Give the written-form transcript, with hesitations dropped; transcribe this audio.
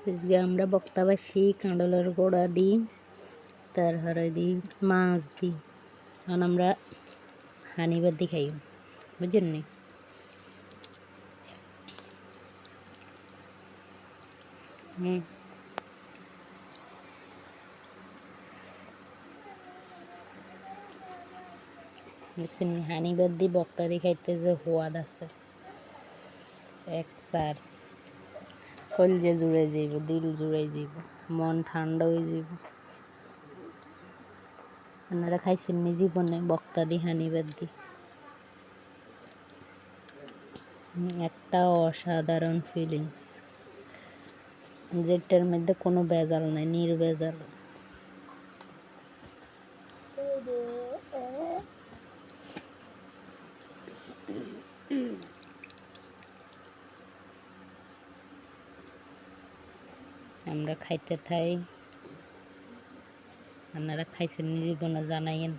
আজকে আমরা বক্তাবাসী কাঁডলের গোড়া দিই, তারপরে দিই মাছ দিই। কারণ আমরা হানিবাদি খাই, বুঝছেন নি? দেখছেন হানিবাদি বক্তাদি খাইতে যে সোয়াদ আছে এক সার, কলজে জুড়ে যাইব, দিল জুড়ে যাইব, মন ঠান্ডা হয়ে যাইব। আপনারা খাইছেন নি জীবনে বক্তাদি হানিবাদি? একটা অসাধারণ ফিলিংস, যেটার মধ্যে কোনো ভেজাল নাই, নির্ভেজাল। আমরা খাইতে থাই, আপনারা খাইছেন নি জীবনে জানাইয়েন।